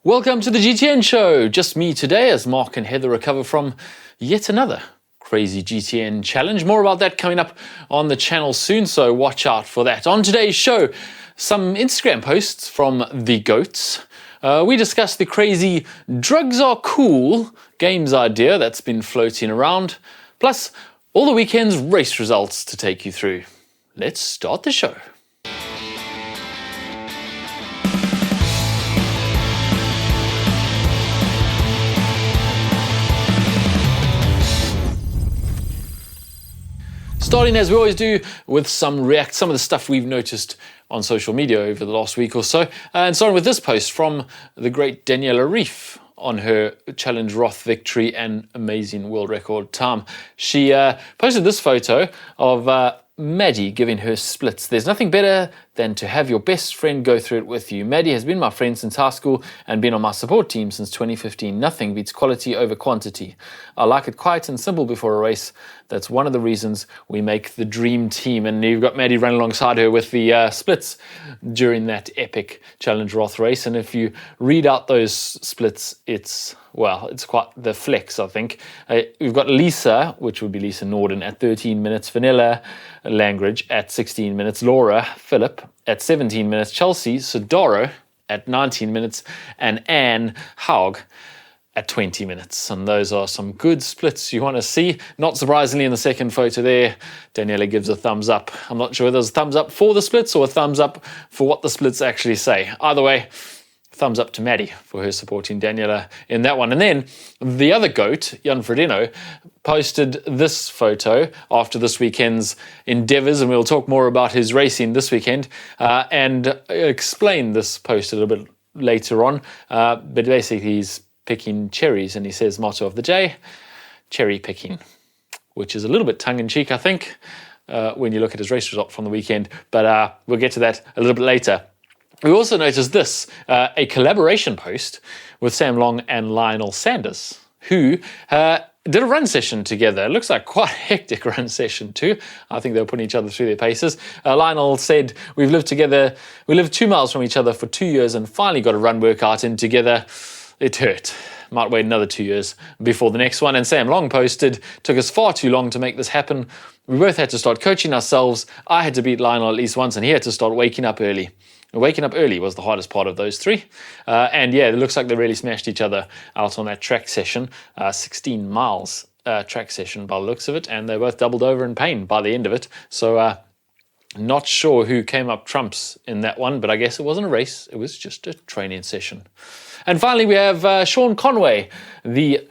Welcome to the GTN Show. Just me today as Mark and Heather recover from yet another crazy GTN challenge. More about that coming up on the channel soon, so watch out for that. On today's show, some Instagram posts from the goats. We discuss the crazy drugs are cool games idea that's been floating around, plus all the weekend's race results to take you through. Let's start the show. Starting as we always do with some of the stuff we've noticed on social media over the last week or so. And starting with this post from the great Daniela on her challenge Roth victory and amazing world record time. She posted this photo of Maddie giving her splits. There's nothing better than to have your best friend go through it with you. Maddie has been my friend since high school and been on my support team since 2015. Nothing beats quality over quantity. I like it quiet and simple before a race. That's one of the reasons we make the dream team. And you've got Maddie running alongside her with the splits during that epic Challenge Roth race. And if you read out those splits, it's quite the flex, I think. We've got Lisa, which would be Lisa Norden, at 13 minutes. Vanilla Langridge at 16 minutes. Laura Phillip at 17 minutes. Chelsea Sodaro at 19 minutes. And Anne Haug at 20 minutes. And those are some good splits you want to see. Not surprisingly, in the second photo there, Daniela gives a thumbs up. I'm not sure whether it's a thumbs up for the splits or a thumbs up for what the splits actually say. Either way, thumbs up to Maddie for her supporting Daniela in that one. And then the other goat, Jan Frodeno, posted this photo after this weekend's endeavours, and we'll talk more about his racing this weekend and explain this post a little bit later on. But basically he's picking cherries, and he says motto of the day, cherry picking, which is a little bit tongue-in-cheek, I think, when you look at his race result from the weekend. But we'll get to that a little bit later. We also noticed this, a collaboration post with Sam Long and Lionel Sanders, who did a run session together. It looks like quite a hectic run session too. I think they were putting each other through their paces. Lionel said, we lived 2 miles from each other for 2 years and finally got a run workout in together. It hurt. Might wait another 2 years before the next one. And Sam Long posted, took us far too long to make this happen. We both had to start coaching ourselves. I had to beat Lionel at least once, and he had to start waking up early. Waking up early was the hardest part of those three. And yeah, it looks like they really smashed each other out on that track session. 16 miles track session by the looks of it. And they both doubled over in pain by the end of it. So not sure who came up trumps in that one, but I guess it wasn't a race. It was just a training session. And finally, we have Sean Conway, the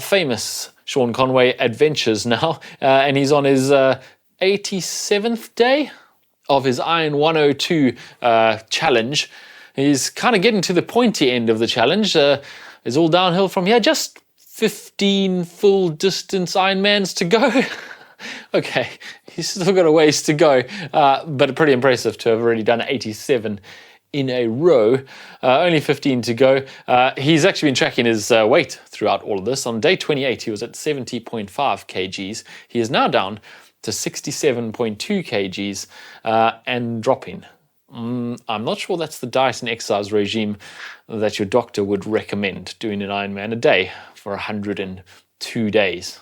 famous Sean Conway adventures now. And he's on his 87th day of his Iron 102 challenge. He's kind of getting to the pointy end of the challenge. It's all downhill from here. Just 15 full distance Ironmans to go. Okay, he's still got a ways to go, but pretty impressive to have already done 87 in a row. Only 15 to go. He's actually been tracking his weight throughout all of this. On day 28, he was at 70.5 kgs. He is now down to 67.2 kgs and dropping. I'm not sure that's the diet and exercise regime that your doctor would recommend, doing an Ironman a day for 102 days.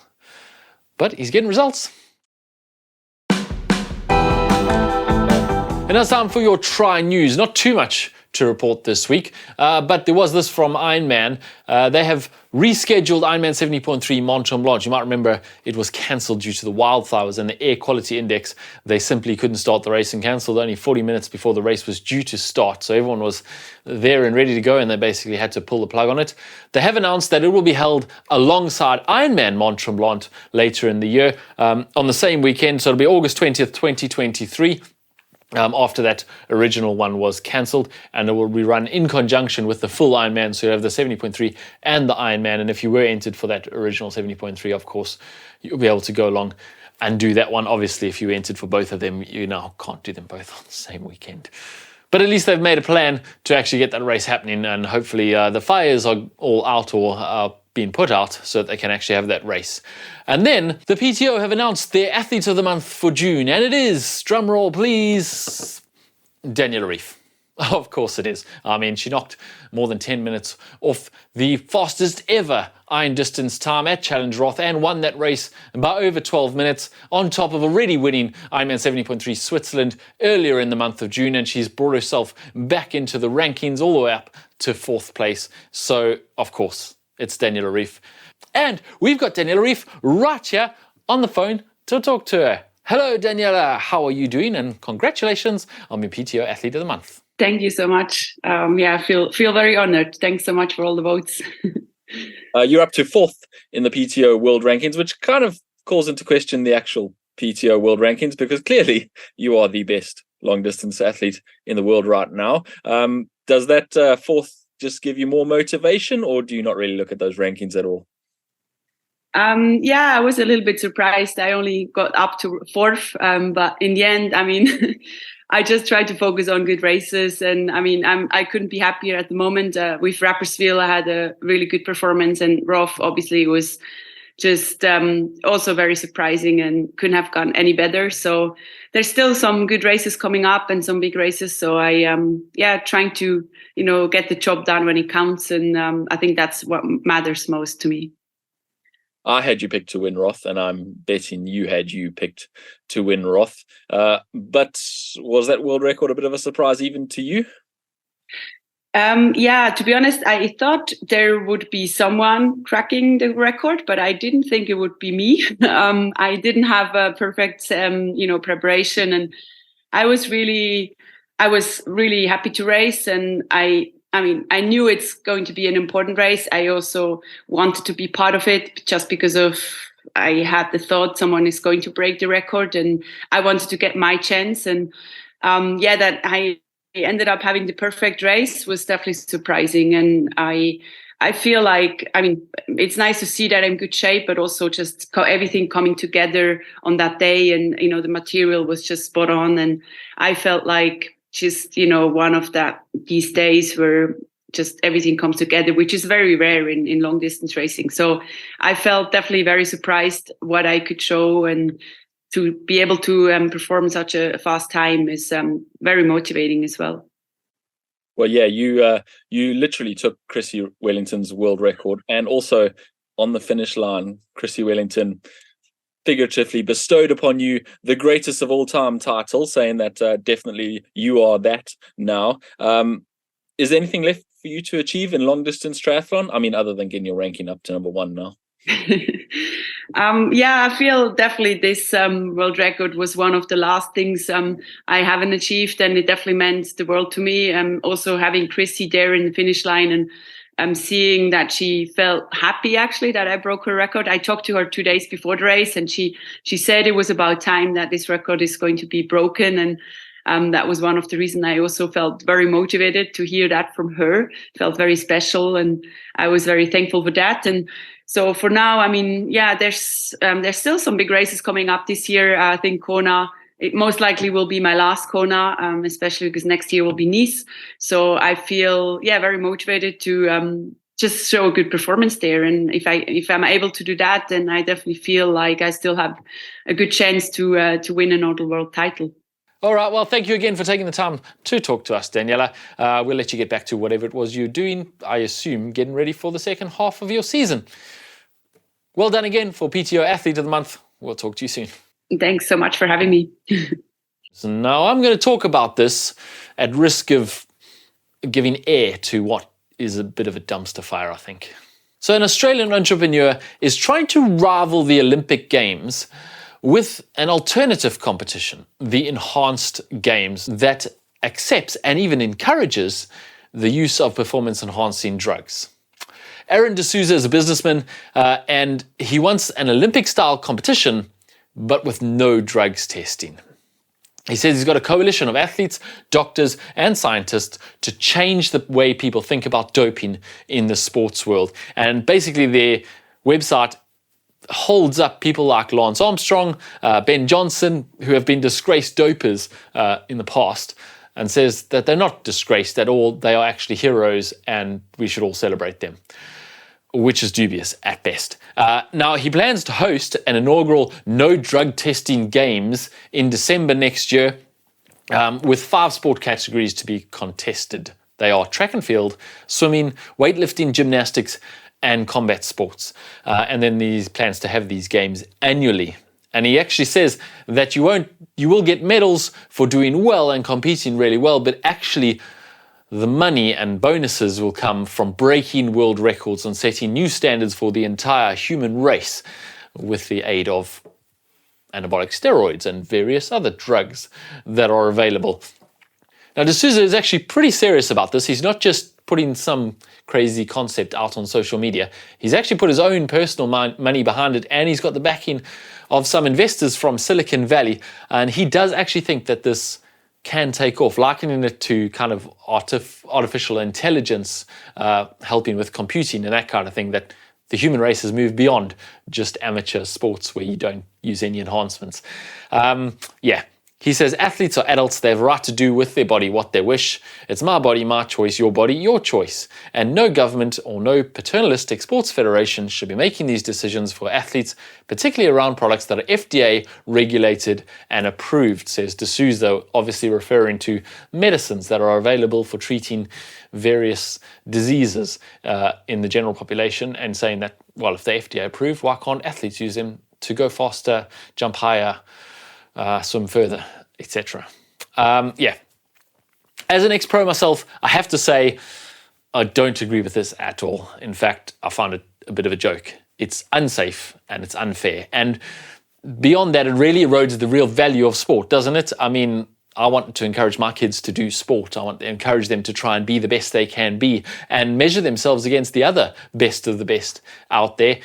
But he's getting results. And now it's time for your Tri News. Not too much to report this week, but there was this from Ironman. They have rescheduled Ironman 70.3 Mont Tremblant. You might remember it was cancelled due to the wildfires and the air quality index. They simply couldn't start the race and cancelled only 40 minutes before the race was due to start. So everyone was there and ready to go, and they basically had to pull the plug on it. They have announced that it will be held alongside Ironman Mont Tremblant later in the year on the same weekend. So it'll be August 20th, 2023. After that original one was cancelled, and it will be run in conjunction with the full Ironman. So you have the 70.3 and the Ironman, and if you were entered for that original 70.3, of course, you'll be able to go along and do that one. Obviously, if you entered for both of them, you now can't do them both on the same weekend. But at least they've made a plan to actually get that race happening, and hopefully the fires are all out or being put out so that they can actually have that race. And then the PTO have announced their Athlete of the Month for June, and it is, drum roll please, Daniela. Of course it is. I mean, she knocked more than 10 minutes off the fastest ever iron distance time at Challenge Roth and won that race by over 12 minutes on top of already winning Ironman 70.3 Switzerland earlier in the month of June. And she's brought herself back into the rankings all the way up to 4th place. So, of course, it's Daniela Ryf. And we've got Daniela Ryf right here on the phone to talk to her. Hello, Daniela. How are you doing? And congratulations on being PTO Athlete of the Month. Thank you so much. I feel very honored. Thanks so much for all the votes. You're up to 4th in the PTO World Rankings, which kind of calls into question the actual PTO World Rankings, because clearly you are the best long distance athlete in the world right now. Does that 4th just give you more motivation, or do you not really look at those rankings at all? I was a little bit surprised. I only got up to 4th, but in the end, I mean, I just tried to focus on good races, and I mean, I couldn't be happier at the moment. With Rapperswil, I had a really good performance, and Roth obviously was just also very surprising and couldn't have gone any better. So there's still some good races coming up and some big races. So I trying to get the job done when it counts, and I think that's what matters most to me. I had you picked to win Roth, and I'm betting you had you picked to win Roth. But was that world record a bit of a surprise even to you? To be honest, I thought there would be someone cracking the record, but I didn't think it would be me. I didn't have a perfect, preparation, and I was really happy to race, and I knew it's going to be an important race. I also wanted to be part of it just because I had the thought someone is going to break the record, and I wanted to get my chance. And that I ended up having the perfect race was definitely surprising. And I feel like, it's nice to see that I'm in good shape, but also just everything coming together on that day. And, the material was just spot on. And I felt like just, one of these days where just everything comes together, which is very rare in long distance racing. So I felt definitely very surprised what I could show, and to be able to perform such a fast time is very motivating as well. Well, yeah, you literally took Chrissy Wellington's world record, and also on the finish line, Chrissy Wellington figuratively bestowed upon you the greatest of all time title, saying that definitely you are that now. Is there anything left for you to achieve in long distance triathlon? I mean, other than getting your ranking up to number 1 now. I feel definitely this world record was one of the last things I haven't achieved, and it definitely meant the world to me. Also having Chrissy there in the finish line, and seeing that she felt happy actually that I broke her record. I talked to her 2 days before the race, and she said it was about time that this record is going to be broken. And that was one of the reasons I also felt very motivated to hear that from her. It felt very special, and I was very thankful for that. And so for now, there's still some big races coming up this year. I think Kona, it most likely will be my last Kona, especially because next year will be Nice. So I feel, very motivated to just show a good performance there. And if I'm able to do that, then I definitely feel like I still have a good chance to win another world title. All right, well, thank you again for taking the time to talk to us, Daniela. We'll let you get back to whatever it was you're doing, I assume, getting ready for the second half of your season. Well done again for PTO Athlete of the Month. We'll talk to you soon. Thanks so much for having me. So now I'm going to talk about this at risk of giving air to what is a bit of a dumpster fire, I think. So an Australian entrepreneur is trying to rival the Olympic Games with an alternative competition, the Enhanced Games, that accepts and even encourages the use of performance-enhancing drugs. Aaron D'Souza is a businessman, and he wants an Olympic-style competition, but with no drugs testing. He says he's got a coalition of athletes, doctors, and scientists to change the way people think about doping in the sports world. And basically their website holds up people like Lance Armstrong, Ben Johnson, who have been disgraced dopers in the past, and says that they're not disgraced at all. They are actually heroes, and we should all celebrate them, which is dubious at best. Now, he plans to host an inaugural no drug testing games in December next year. with 5 sport categories to be contested. They are track and field, swimming, weightlifting, gymnastics, and combat sports. And then these plans to have these games annually. And he actually says that you will get medals for doing well and competing really well, but actually the money and bonuses will come from breaking world records and setting new standards for the entire human race with the aid of anabolic steroids and various other drugs that are available. Now, D'Souza is actually pretty serious about this. He's not just putting some crazy concept out on social media. He's actually put his own personal money behind it, and he's got the backing of some investors from Silicon Valley. And he does actually think that this can take off, likening it to kind of artificial intelligence helping with computing and that kind of thing, that the human race has moved beyond just amateur sports where you don't use any enhancements. He says athletes are adults. They have a right to do with their body what they wish. It's my body, my choice, your body, your choice. And no government or no paternalistic sports federation should be making these decisions for athletes, particularly around products that are FDA regulated and approved, says D'Souza, obviously referring to medicines that are available for treating various diseases in the general population, and saying that, well, if they're FDA approved, why can't athletes use them to go faster, jump higher, swim further, etc. As an ex-pro myself, I have to say I don't agree with this at all. In fact, I find it a bit of a joke. It's unsafe and it's unfair. And beyond that, it really erodes the real value of sport, doesn't it? I mean, I want to encourage my kids to do sport. I want to encourage them to try and be the best they can be and measure themselves against the other best of the best out there.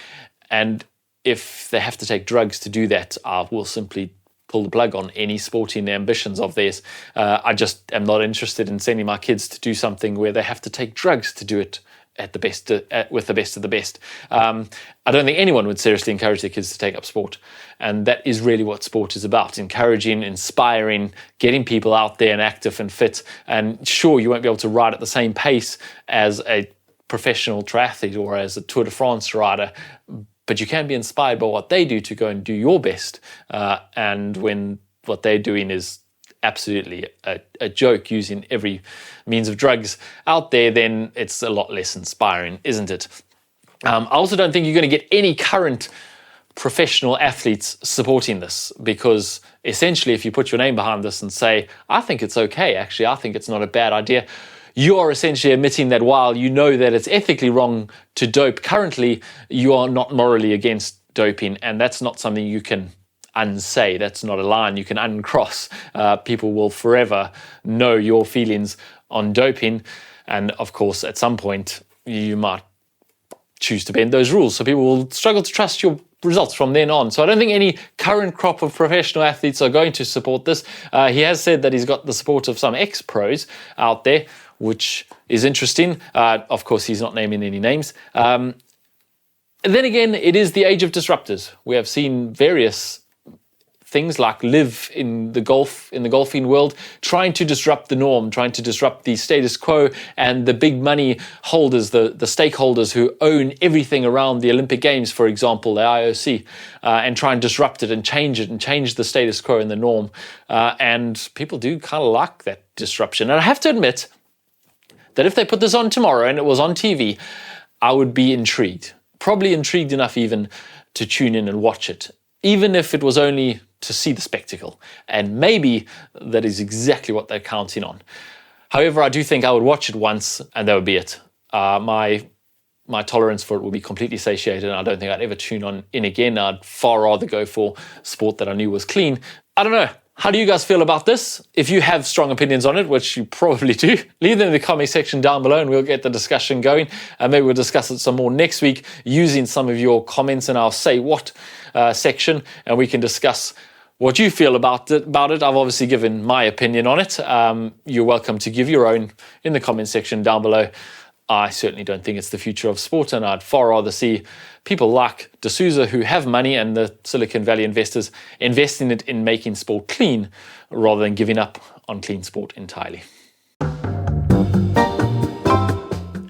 And if they have to take drugs to do that, I will simply pull the plug on any sporting ambitions of theirs. I just am not interested in sending my kids to do something where they have to take drugs to do it at the best, with the best of the best. I don't think anyone would seriously encourage their kids to take up sport. And that is really what sport is about: encouraging, inspiring, getting people out there and active and fit. And sure, you won't be able to ride at the same pace as a professional triathlete or as a Tour de France rider, but you can be inspired by what they do to go and do your best. And when what they're doing is absolutely a joke, using every means of drugs out there, then it's a lot less inspiring, isn't it? I also don't think you're going to get any current professional athletes supporting this, because essentially if you put your name behind this and say, I think it's okay, actually, I think it's not a bad idea, you are essentially admitting that while you know that it's ethically wrong to dope currently, you are not morally against doping, and that's not something you can unsay. That's not a line you can uncross. People will forever know your feelings on doping, and of course at some point you might choose to bend those rules, so people will struggle to trust your results from then on. So I don't think any current crop of professional athletes are going to support this. He has said that he's got the support of some ex-pros out there, which is interesting. Of course, he's not naming any names. And then again, it is the age of disruptors. We have seen various things like Live in the golfing world, trying to disrupt the norm, trying to disrupt the status quo and the big money holders, the stakeholders who own everything around the Olympic Games, for example, the IOC, and try and disrupt it and change the status quo and the norm. And people do kind of like that disruption. And I have to admit that if they put this on tomorrow and it was on TV, I would be intrigued. Probably intrigued enough even to tune in and watch it, even if it was only to see the spectacle. And maybe that is exactly what they're counting on. However, I do think I would watch it once and that would be it. My tolerance for it will be completely satiated, and I don't think I'd ever tune in again. I'd far rather go for sport that I knew was clean. I don't know. How do you guys feel about this? If you have strong opinions on it, which you probably do, leave them in the comment section down below and we'll get the discussion going. And maybe we'll discuss it some more next week using some of your comments in our Say What section, and we can discuss what you feel about it. I've obviously given my opinion on it. You're welcome to give your own in the comment section down below. I certainly don't think it's the future of sport, and I'd far rather see people like D'Souza, who have money, and the Silicon Valley investors investing it in making sport clean rather than giving up on clean sport entirely.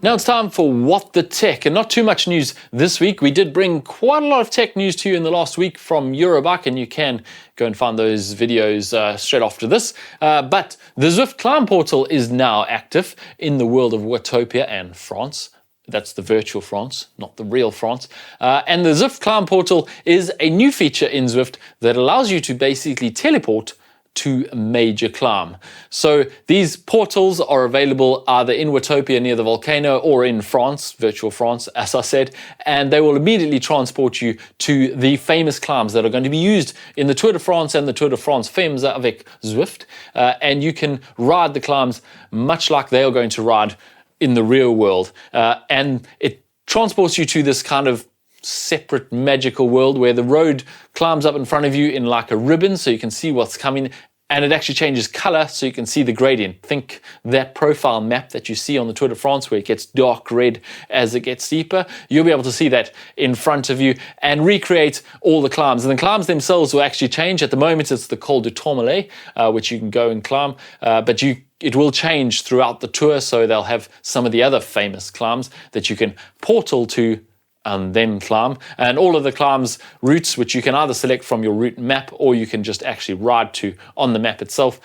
Now it's time for What the Tech, and not too much news this week. We did bring quite a lot of tech news to you in the last week from Eurobike, and you can go and find those videos straight after this. But the Zwift Climb portal is now active in the world of Watopia and France. That's the virtual France, not the real France. And the Zwift Climb portal is a new feature in Zwift that allows you to basically teleport to a major climb. So these portals are available either in Watopia near the volcano or in France, virtual France, as I said, and they will immediately transport you to the famous climbs that are going to be used in the Tour de France and the Tour de France Femmes avec Zwift. And you can ride the climbs much like they are going to ride in the real world. And it transports you to this kind of separate magical world where the road climbs up in front of you in like a ribbon so you can see what's coming, and it actually changes color so you can see the gradient. Think that profile map that you see on the Tour de France where it gets dark red as it gets steeper. You'll be able to see that in front of you and recreate all the climbs. And the climbs themselves will actually change. At the moment it's the Col du Tourmalet, which you can go and climb, but it will change throughout the tour, so they'll have some of the other famous climbs that you can portal to and then climb. And all of the climbs routes, which you can either select from your route map or you can just actually ride to on the map itself,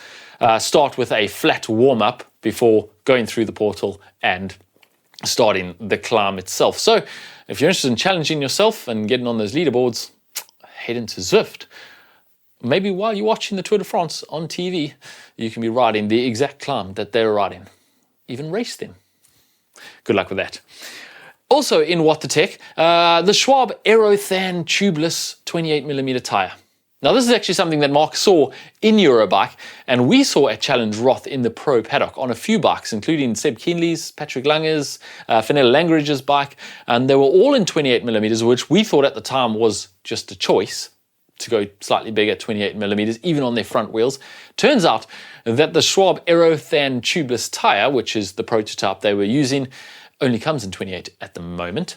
start with a flat warm-up before going through the portal and starting the climb itself. So if you're interested in challenging yourself and getting on those leaderboards, head into Zwift. Maybe while you're watching the Tour de France on TV, you can be riding the exact climb that they're riding. Even race them. Good luck with that. Also in What the Tech, the Schwab Aerothan tubeless 28mm tyre. Now this is actually something that Mark saw in Eurobike, and we saw at Challenge Roth in the pro paddock on a few bikes, including Seb Kienle's, Patrick Lange's, Fenella Langridge's bike, and they were all in 28mm, which we thought at the time was just a choice to go slightly bigger, 28mm, even on their front wheels. Turns out that the Schwab Aerothan tubeless tyre, which is the prototype they were using, only comes in 28 at the moment,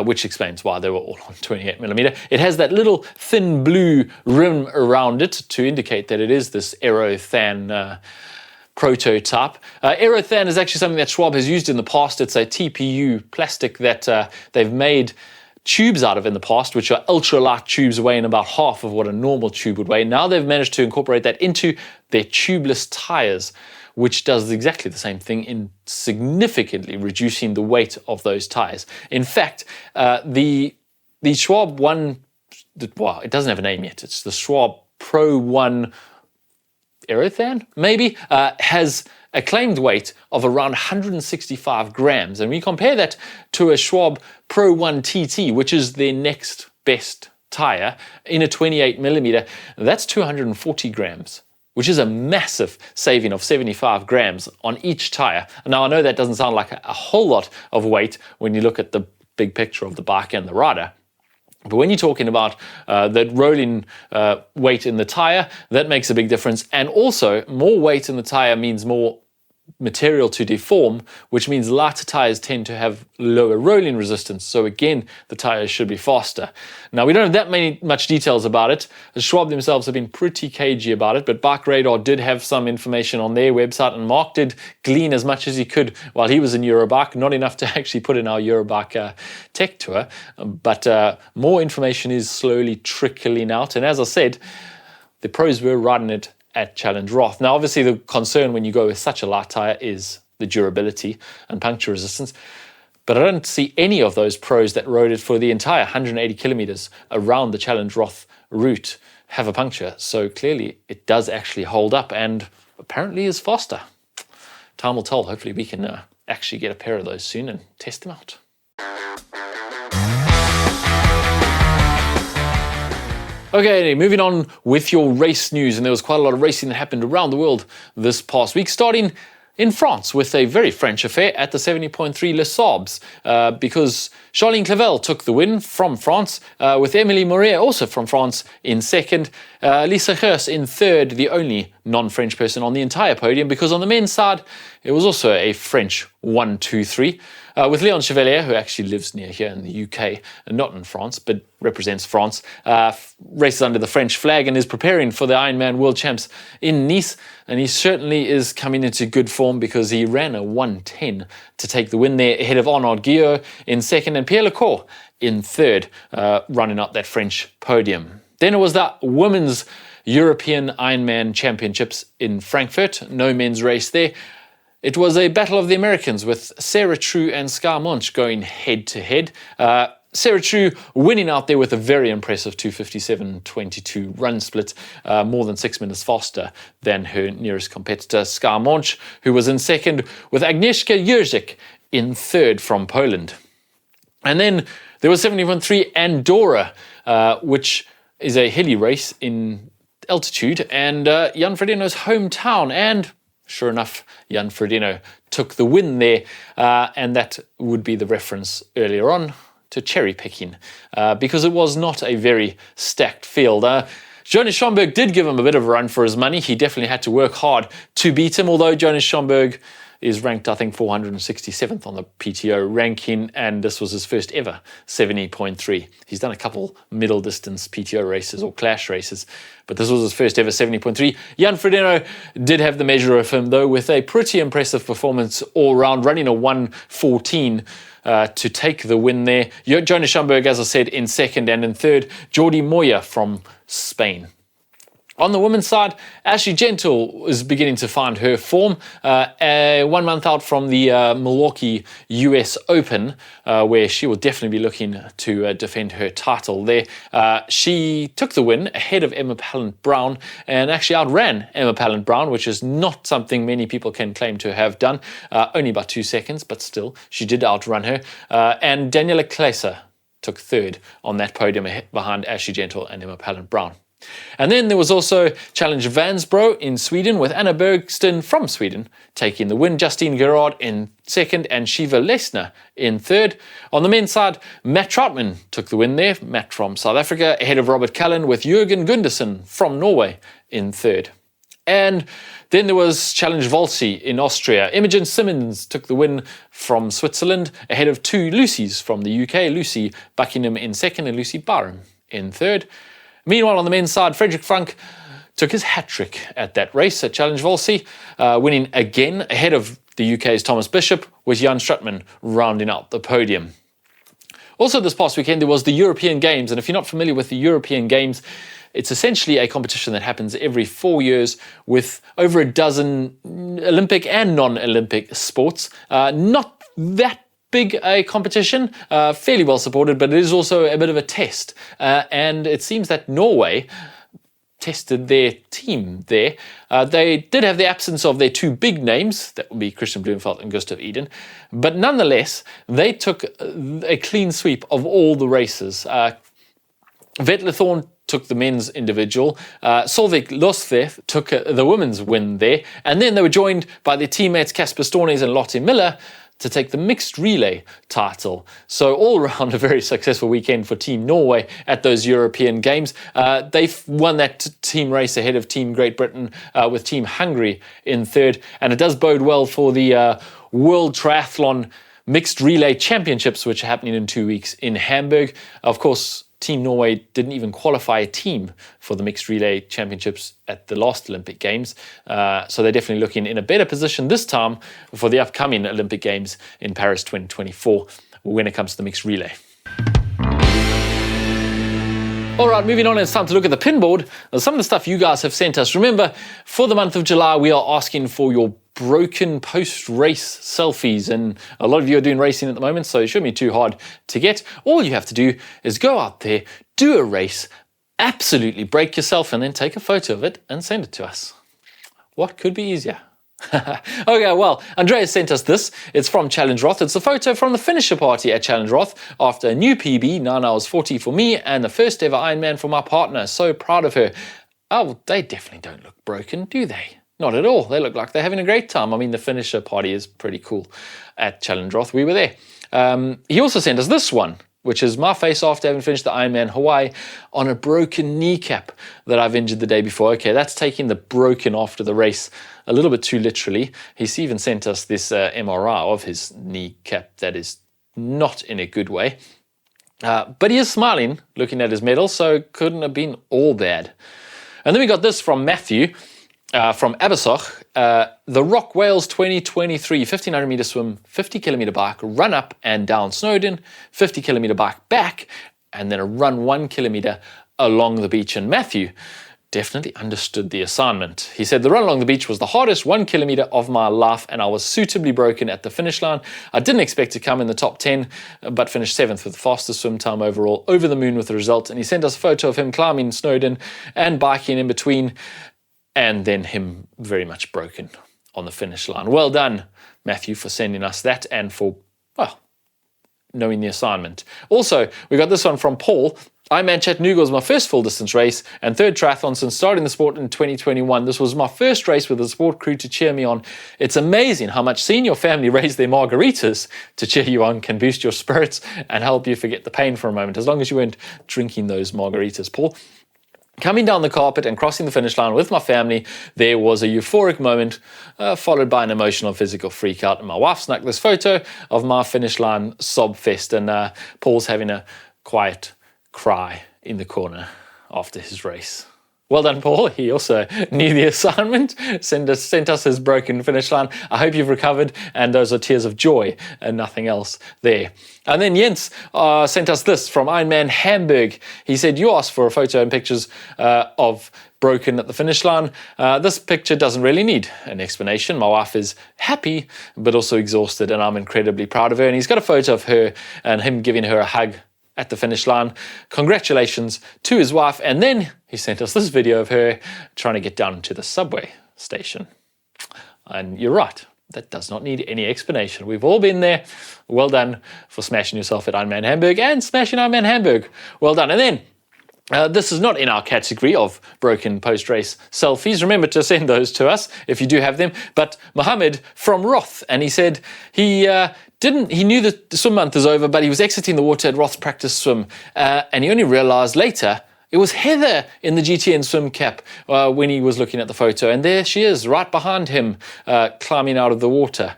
which explains why they were all on 28mm. It has that little thin blue rim around it to indicate that it is this Aerothan prototype. Aerothan is actually something that Schwab has used in the past. It's a TPU plastic that they've made tubes out of in the past, which are ultralight tubes weighing about half of what a normal tube would weigh. Now they've managed to incorporate that into their tubeless tires, which does exactly the same thing in significantly reducing the weight of those tires. In fact, the Schwab One, well, it doesn't have a name yet. It's the Schwab Pro One Aerothan, maybe, has a claimed weight of around 165 grams. And we compare that to a Schwab Pro One TT, which is their next best tire, in a 28mm, that's 240 grams. Which is a massive saving of 75 grams on each tire. Now, I know that doesn't sound like a whole lot of weight when you look at the big picture of the bike and the rider. But when you're talking about that rolling weight in the tire, that makes a big difference. And also, more weight in the tire means more material to deform, which means lighter tires tend to have lower rolling resistance. So again, the tires should be faster. Now, we don't have that much details about it. The Schwab themselves have been pretty cagey about it, but Bike Radar did have some information on their website, and Mark did glean as much as he could while he was in Eurobike, not enough to actually put in our Eurobike tech tour, but more information is slowly trickling out. And as I said, the pros were riding it at Challenge Roth. Now, obviously, the concern when you go with such a light tire is the durability and puncture resistance, but I don't see any of those pros that rode it for the entire 180 kilometers around the Challenge Roth route have a puncture. So clearly, it does actually hold up and apparently is faster. Time will tell. Hopefully, we can actually get a pair of those soon and test them out. Okay, moving on with your race news, and there was quite a lot of racing that happened around the world this past week, starting in France with a very French affair at the 70.3 Les Sables, because Charline Clavel took the win from France, with Emilie Mouret also from France in second, Lisa Gers in third, the only non-French person on the entire podium, because on the men's side, it was also a French 1, 2, 3. with Leon Chevalier, who actually lives near here in the UK, and not in France, but represents France, races under the French flag and is preparing for the Ironman World Champs in Nice. And he certainly is coming into good form because he ran a 1:10 to take the win there ahead of Arnaud Guillot in second and Pierre Lecour in third, running up that French podium. Then it was the Women's European Ironman Championships in Frankfurt. No men's race there. It was a battle of the Americans with Sarah True and Scar Monch going head to head. Sarah True winning out there with a very impressive 2:57.22 run split, more than 6 minutes faster than her nearest competitor, Scar Monch, who was in second, with Agnieszka Jerzyk in third from Poland. And then there was 70.3 Andorra, which is a hilly race in altitude, and Jan Frodeno's hometown. And sure enough, Jan Frodeno took the win there, and that would be the reference earlier on to cherry picking, because it was not a very stacked field. Jonas Schomburg did give him a bit of a run for his money. He definitely had to work hard to beat him, although Jonas Schomburg is ranked, I think, 467th on the PTO ranking, and this was his first ever 70.3. He's done a couple middle distance PTO races or clash races, but this was his first ever 70.3. Jan Frodeno did have the measure of him, though, with a pretty impressive performance all round, running a 1:14 to take the win there. Jonas Schomburg, as I said, in second, and in third, Jordi Moya from Spain. On the women's side, Ashley Gentle is beginning to find her form. 1 month out from the Milwaukee US Open, where she will definitely be looking to defend her title there. She took the win ahead of Emma Pallant-Brown and actually outran Emma Pallant-Brown, which is not something many people can claim to have done. Only by 2 seconds, but still, she did outrun her. And Daniela Kleiser took third on that podium behind Ashley Gentle and Emma Pallant-Brown. And then there was also Challenge Vansbro in Sweden, with Anna Bergsten from Sweden taking the win, Justine Gerard in second, and Shiva Lesner in third. On the men's side, Matt Troutman took the win there, Matt from South Africa, ahead of Robert Cullen, with Jürgen Gundersen from Norway in third. And then there was Challenge Volsy in Austria. Imogen Simmons took the win from Switzerland, ahead of two Lucys from the UK, Lucy Buckingham in second and Lucy Barham in third. Meanwhile, on the men's side, Frederick Frank took his hat-trick at that race at Challenge Volsy, winning again ahead of the UK's Thomas Bishop, with Jan Strutman rounding out the podium. Also this past weekend, there was the European Games, and if you're not familiar with the European Games, it's essentially a competition that happens every 4 years with over a dozen Olympic and non-Olympic sports. Not that big a competition, fairly well supported, but it is also a bit of a test. And it seems that Norway tested their team there. They did have the absence of their two big names, that would be Christian Blumenfeld and Gustav Iden, but nonetheless, they took a clean sweep of all the races. Vetle Thorn took the men's individual, Solveig Losthev took the women's win there, and then they were joined by their teammates Casper Stornes and Lotte Miller to take the mixed relay title. So all around a very successful weekend for Team Norway at those European Games. They've won that team race ahead of Team Great Britain, with Team Hungary in third, and it does bode well for the World Triathlon Mixed Relay Championships, which are happening in 2 weeks in Hamburg. Of course, Team Norway didn't even qualify a team for the Mixed Relay Championships at the last Olympic Games. So they're definitely looking in a better position this time for the upcoming Olympic Games in Paris 2024 when it comes to the Mixed Relay. All right, moving on, it's time to look at the Pinboard. Some of the stuff you guys have sent us. Remember, for the month of July, we are asking for your broken post-race selfies, and a lot of you are doing racing at the moment, so it shouldn't be too hard to get. All you have to do is go out there, do a race, absolutely break yourself, and then take a photo of it and send it to us. What could be easier? Okay, well, Andreas sent us this. It's from Challenge Roth. It's a photo from the finisher party at Challenge Roth after a new PB, 9 hours 40 for me, and the first ever Ironman for my partner. So proud of her. Oh, they definitely don't look broken, do they? Not at all. They look like they're having a great time. I mean, the finisher party is pretty cool at Challenge Roth. We were there. He also sent us this one. which is my face after having finished the Ironman Hawaii on a broken kneecap that I've injured the day before. Okay, that's taking the broken after the race a little bit too literally. He's even sent us this MRI of his kneecap that is not in a good way. But he is smiling looking at his medal, so couldn't have been all bad. And then we got this from Matthew from Abersoch. The Rock Wales 2023 1500 meter swim, 50 kilometer bike, run up and down Snowdon, 50 kilometer bike back, and then a run 1 kilometer along the beach. And Matthew definitely understood the assignment. He said, the run along the beach was the hardest 1 kilometer of my life, and I was suitably broken at the finish line. I didn't expect to come in the top 10, but finished 7th with the fastest swim time overall, over the moon with the result. And he sent us a photo of him climbing Snowdon and biking in between, and then him very much broken on the finish line. Well done, Matthew, for sending us that and for, well, knowing the assignment. Also, we got this one from Paul. Ironman Chattanooga was my first full distance race and third triathlon since starting the sport in 2021. This was my first race with a support crew to cheer me on. It's amazing how much seeing your family raise their margaritas to cheer you on can boost your spirits and help you forget the pain for a moment, as long as you weren't drinking those margaritas, Paul. Coming down the carpet and crossing the finish line with my family, there was a euphoric moment followed by an emotional physical freak out. And my wife snuck this photo of my finish line sob fest, and Paul's having a quiet cry in the corner after his race. Well done, Paul. He also knew the assignment, sent us his broken finish line. I hope you've recovered, and those are tears of joy and nothing else there. And then Jens sent us this from Ironman Hamburg. He said, you asked for a photo and pictures of broken at the finish line. This picture doesn't really need an explanation. My wife is happy, but also exhausted, and I'm incredibly proud of her. And he's got a photo of her and him giving her a hug at the finish line. Congratulations to his wife. And then he sent us this video of her trying to get down to the subway station. And you're right, that does not need any explanation. We've all been there. Well done for smashing yourself at Ironman Hamburg and smashing Ironman Hamburg. Well done. And then this is not in our category of broken post-race selfies. Remember to send those to us if you do have them. But Mohammed from Roth, and he said he knew that the swim month is over, but he was exiting the water at Roth's practice swim, and he only realized later it was Heather in the GTN swim cap when he was looking at the photo, and there she is right behind him climbing out of the water.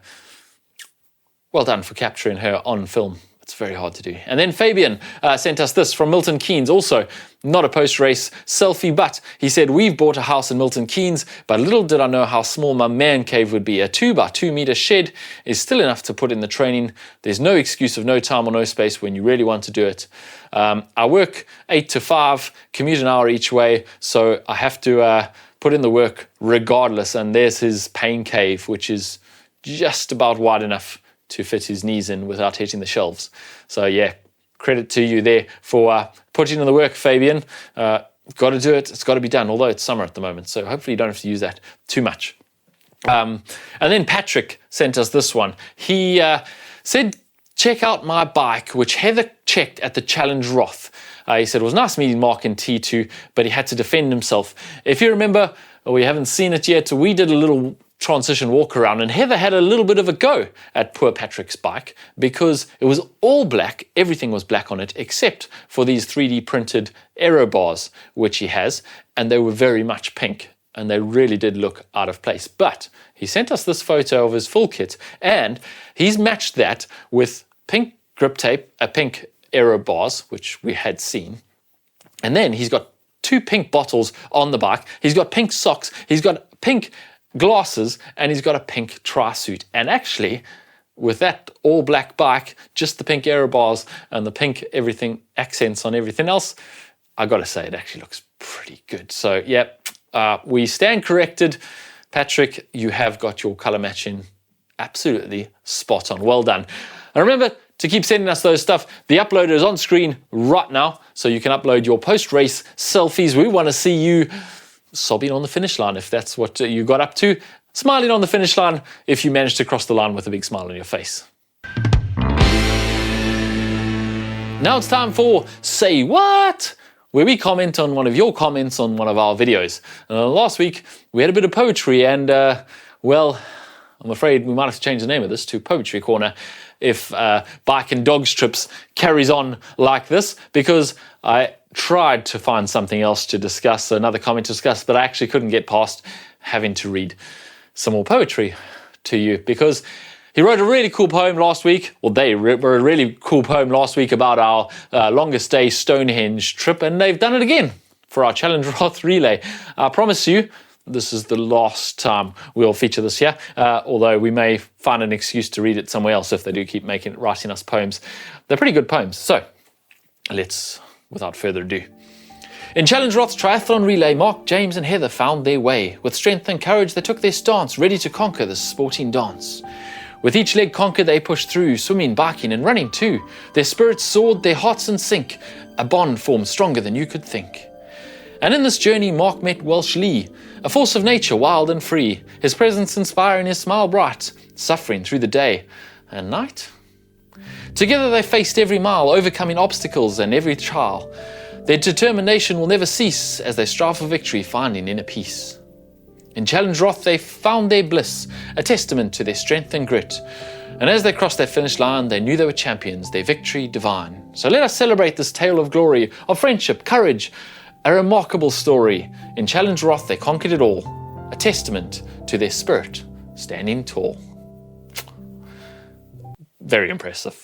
Well done for capturing her on film. It's very hard to do. And then Fabian sent us this from Milton Keynes, also not a post-race selfie, but he said, we've bought a house in Milton Keynes, but little did I know how small my man cave would be. A 2 by 2 meter shed is still enough to put in the training. There's no excuse of no time or no space when you really want to do it. I work 8 to 5, commute an hour each way, so I have to put in the work regardless. And there's his pain cave, which is just about wide enough to fit his knees in without hitting the shelves. So yeah, credit to you there for putting in the work, Fabian. Got to do it. It's got to be done, although it's summer at the moment. So hopefully you don't have to use that too much. And then Patrick sent us this one. He said, check out my bike, which Heather checked at the Challenge Roth. He said it was nice meeting Mark in T2, but he had to defend himself. If you remember, or you haven't seen it yet, we did a little transition walk around, and Heather had a little bit of a go at poor Patrick's bike because it was all black. Everything was black on it except for these 3D printed aero bars which he has, and they were very much pink and they really did look out of place. But he sent us this photo of his full kit, and he's matched that with pink grip tape, a pink aero bars which we had seen, and then he's got 2 pink bottles on the bike. He's got pink socks, he's got pink glasses, and he's got a pink tri-suit. And actually, with that all black bike, just the pink aero bars and the pink everything accents on everything else, I gotta say it actually looks pretty good. So yeah, we stand corrected. Patrick, you have got your color matching absolutely spot on. Well done. And remember to keep sending us those stuff. The uploader is on screen right now, so you can upload your post-race selfies. We want to see you sobbing on the finish line if that's what you got up to, smiling on the finish line if you managed to cross the line with a big smile on your face. Now it's time for Say What?, where we comment on one of your comments on one of our videos. Last week we had a bit of poetry, and well, I'm afraid we might have to change the name of this to Poetry Corner. if Bike and Dogs Trips carries on like this, because I tried to find something else to discuss, another comment to discuss, but I actually couldn't get past having to read some more poetry to you, because he wrote a really cool poem last week. Well, they wrote a really cool poem last week about our longest day Stonehenge trip, and they've done it again for our Challenge Roth Relay. I promise you, this is the last time we'll feature this here, although we may find an excuse to read it somewhere else if they do keep writing us poems. They're pretty good poems. So let's, without further ado. In Challenge Roth's triathlon relay, Mark, James and Heather found their way. With strength and courage they took their stance, ready to conquer this sporting dance. With each leg conquered they pushed through, swimming, biking and running too. Their spirits soared, their hearts in sync, a bond formed stronger than you could think. And in this journey Mark met Welsh Lee, a force of nature wild and free, his presence inspiring, his smile bright, suffering through the day and night. Together they faced every mile, overcoming obstacles and every trial. Their determination will never cease as they strive for victory, finding inner peace. In Challenge Roth they found their bliss, a testament to their strength and grit. And as they crossed that finish line, they knew they were champions, their victory divine. So let us celebrate this tale of glory, of friendship, courage, a remarkable story. In Challenge Roth they conquered it all, a testament to their spirit standing tall. Very impressive.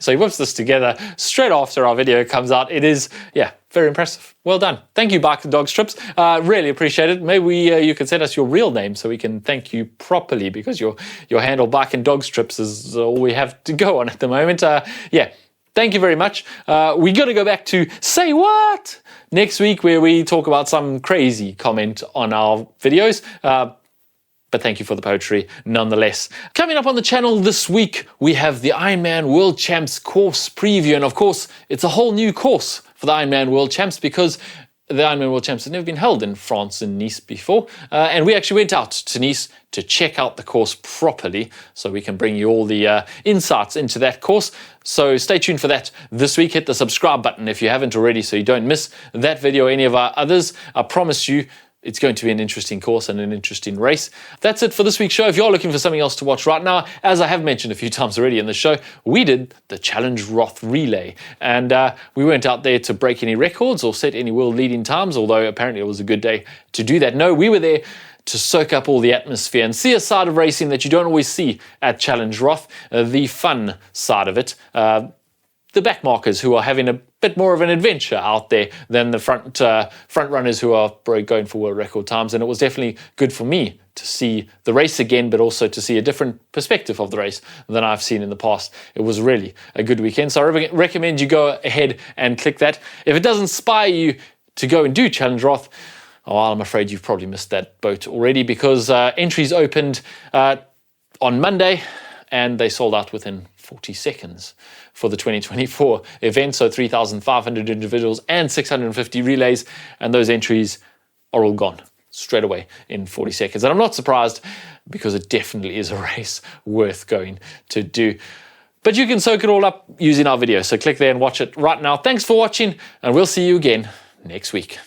So he whips this together straight after our video comes out. It is, very impressive. Well done. Thank you, Bike and Dogs Trips. Really appreciate it. Maybe you could send us your real name so we can thank you properly, because your handle, Bike and Dogs Trips, is all we have to go on at the moment. Thank you very much. We got to go back to Say What next week, where we talk about some crazy comment on our videos. But thank you for the poetry nonetheless. Coming up on the channel this week, we have the Ironman World Champs course preview. And of course, it's a whole new course for the Ironman World Champs, because the Ironman World Champs have never been held in France and Nice before. And we actually went out to Nice to check out the course properly, so we can bring you all the insights into that course. So stay tuned for that this week. Hit the subscribe button if you haven't already, so you don't miss that video or any of our others. I promise you, it's going to be an interesting course and an interesting race. That's it for this week's show. If you're looking for something else to watch right now, as I have mentioned a few times already in the show, we did the Challenge Roth Relay. And we weren't out there to break any records or set any world leading times, although apparently it was a good day to do that. No, we were there to soak up all the atmosphere and see a side of racing that you don't always see at Challenge Roth, the fun side of it. The backmarkers who are having a bit more of an adventure out there than the front runners who are going for world record times. And it was definitely good for me to see the race again, but also to see a different perspective of the race than I've seen in the past. It was really a good weekend. So I recommend you go ahead and click that. If it does inspire you to go and do Challenge Roth, I'm afraid you've probably missed that boat already, because entries opened on Monday and they sold out within 40 seconds for the 2024 event. So 3,500 individuals and 650 relays, and those entries are all gone straight away in 40 seconds. And I'm not surprised, because it definitely is a race worth going to do. But you can soak it all up using our video. So click there and watch it right now. Thanks for watching, and we'll see you again next week.